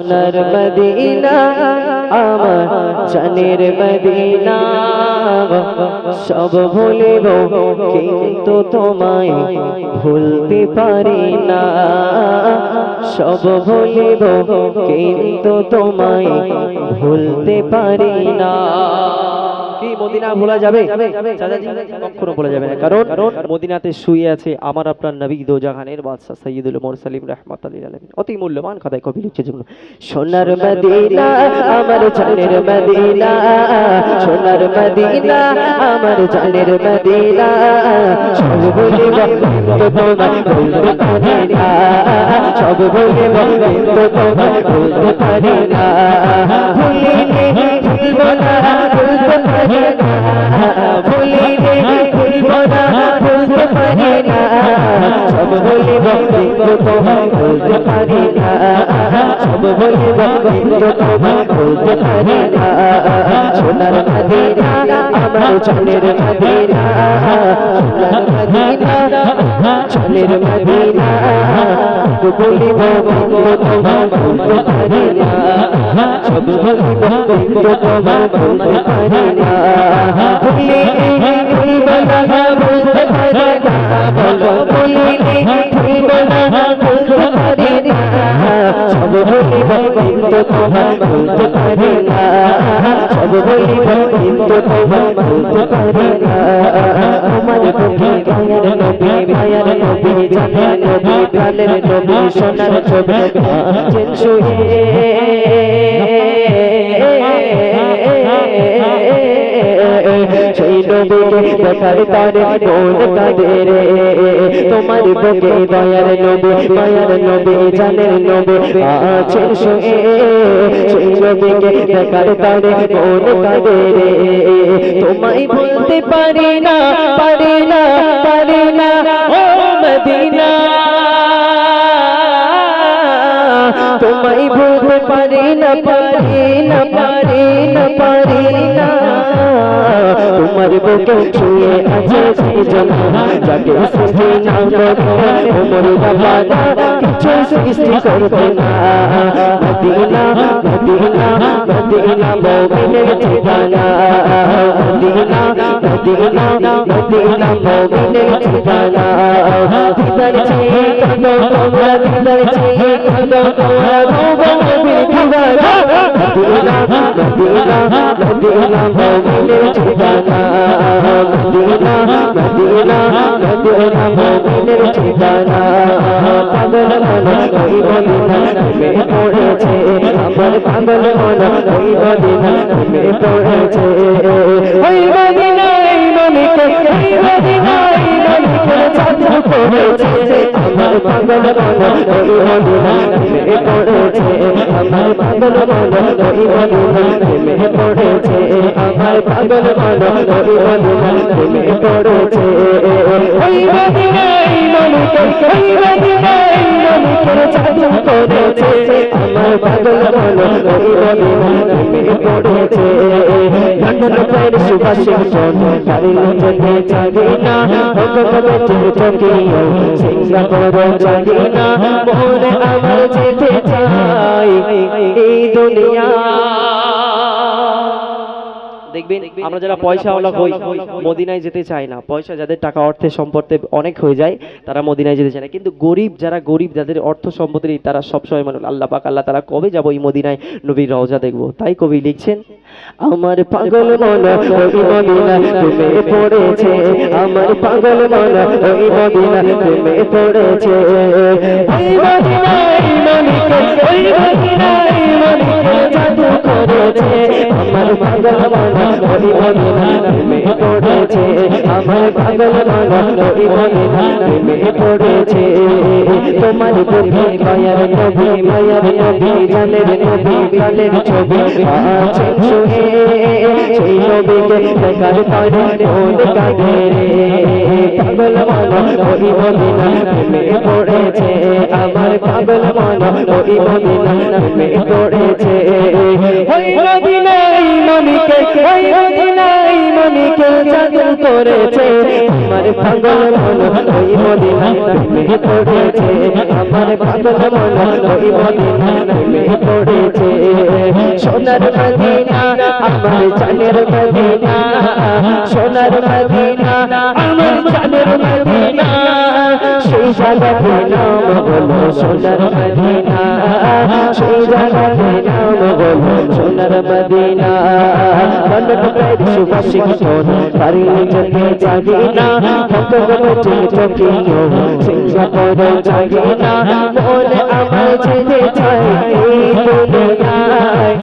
সোনার মদিনা আমার জানের মদিনা, সব ভুলিব কিন্তু তোমায় ভুলতে পারি না। সব ভুলিব কিন্তু তোমায় ভুলতে পারি না। কি মদিনা ভোলা যাবে? কখনো ভোলা যাবে না, কারণ মদিনাতে শুয়ে আছে আমার আপনার নবী দোজাহানের বাদশা সাইয়্যিদুল মুরসালিন রাহমাতুল লিল আলামিন। অতি মূল্যবান কথায় কবি লিখছে যেগুলো। সোনার মদিনা আমার জানের মদিনা, সোনার মদিনা আমার জানের মদিনা, সব ভুলিব কিন্তু তোমায় ভুলতে পারি না। সব ভুলিব কিন্তু তোমায় ভুলতে পারি না। ভুলিলে ভুলব না, ভুলতে পারি না। ভুলিলে ভুলব না, ভুলতে পারি না। সব ভুলিব কিন্তু তোমায় ভুলতে পারি না। সব ভুলিব কিন্তু তোমায় ভুলতে পারি না। সোনার মদিনা আমার জানের মদিনা, সোনার মদিনা জানের মদিনা, ভুলিব কিন্তু তোমায় ভুলতে পারি না। সব ভুলিব কিন্তু তোমায় ভুলতে পারি না। ভুলিলে ভুলব না, ভুলতে পারি না। ভুলিলে ভুলব না, ভুলতে পারি না। সব ভুলিব কিন্তু তোমায় ভুলতে পারি না। সব ভুলিব কিন্তু তোমায় ভুলতে পারি না। তোমার বুকে দয়ার নবী, মায়ার নবী, জানের নবী, প্রাণের নবী, সোনার ছবি আছেন শুয়ে। সেই নবীকে দেখার পরে মন কাঁদে রে। তোমার বুকে দয়ার নবী, মায়ার নবী, জানের নবী আছেন শুয়ে। সেই নবীকে দেখার পরে মন কাঁদে রে। তোমায় ভুলতে পারি না, পারি না, পারি না ও মদিনা। তোমায় ভুলতে পারি না, পারি না, পারি না, পারি না। তোমার বুকে শুয়ে আছে সেই জনা, যাকে সৃষ্টি না করে ওমর বাবা কিছু সৃষ্টি করবে না। মদিনা মদিনা মদিনা মুমিনের ঠিকানা। মদিনা মদিনা মদিনা মুমিনের ঠিকানা। দিদার চেয়ে কাঁদো তোমরা, দিদার চেয়ে কাঁদো তোমরা, রব নবীর দিদারা। মদিনা মদিনা মদিনা মুমিনের ঠিকানা। মদিনা মদিনা মদিনা মুমিনের ঠিকানা। পাগল মন ওই মদিনা প্রেমে পড়েছে, আমার পাগল মন ওই মদিনা প্রেমে পড়েছে। ওই মদিনা এই মনিকে, ওই মদিনা এই মনিকে জাদু করেছে। আমার পাগল মন ওই মদিনা প্রেমে পড়েছে। আমার পাগল মন ওই মদিনা প্রেমে পড়েছে। আমার পাগল মন ওই মদিনা প্রেমে পড়েছে। ওই মদিনা এই মনিকে, ওই মদিনা এই মনিকে জাদু করেছে। আমার পাগল মন ওই মদিনা প্রেমে পড়েছে। লন্ডন প্যারিস ওয়াশিংটন কারিল যেতে চাই না, হকমতে টোকিও সিঙ্গাপুর যাই না। মনে আমার যেতে চাই এই দুনিয়া। দেখবেন আমরা যারা পয়সাওয়ালা হই মদিনায় যেতে চাই না। পয়সা যাদের, টাকা অর্থে সম্পদে অনেক হয়ে যায়, তারা মদিনায় যেতে চায় না। কিন্তু গরিব যারা, গরিব যাদের অর্থ সম্পত্তি নেই, তারা সবসময় মানে আল্লাহ পাক, আল্লাহ তারা কবে যাবো এই মদিনায় নবীর রওজা দেখবো। তাই কবি লিখছেন, আমার পাগল মন ওই মদিনা প্রেমে পড়েছে। আমার পাগল মন ওই মদিনা প্রেমে পড়েছে। ওই মদিনা এই মনিকে, ওই মদিনা এই মনিকে জাদু করেছে। আমার পাগল মন ওই মদিনা প্রেমে পড়েছে। আমার পাগল মন ওই মদিনা প্রেমে পড়েছে। তোমার বুকে দয়ার নবী, মায়ার নবী, জানের নবী, প্রাণের ছবি আছেন শুয়ে। সেই নবীকে দেখার পরে মন কাঁদে রে। পাগল মন ওই মদিনা প্রেমে পড়েছে। আমার পাগল মন ওই মদিনা প্রেমে পড়েছে। ওই মদিনা এই মনিকে, ওই মদিনা এই মনিকে জাদু করেছে। আমার পাগল মন ওই মদিনা প্রেমে পড়েছে। আমার পাগল মন ওই মদিনা প্রেমে পড়েছে। সোনার মদিনা আমার জানের মদিনা সোনার মদিনা আমার জানের মদিনা সেই জায়গাতে নাম হলো সোনার মদিনা সেই জায়গাতে নাম হলো সোনার মদিনা মনটাই সুবাসী কোন পারিলে যেতে জাগি না ভক্তগণ চকিও সিঙ্গাপুর জাগি না মন আমার যেতে চাই এই দুনিয়ায়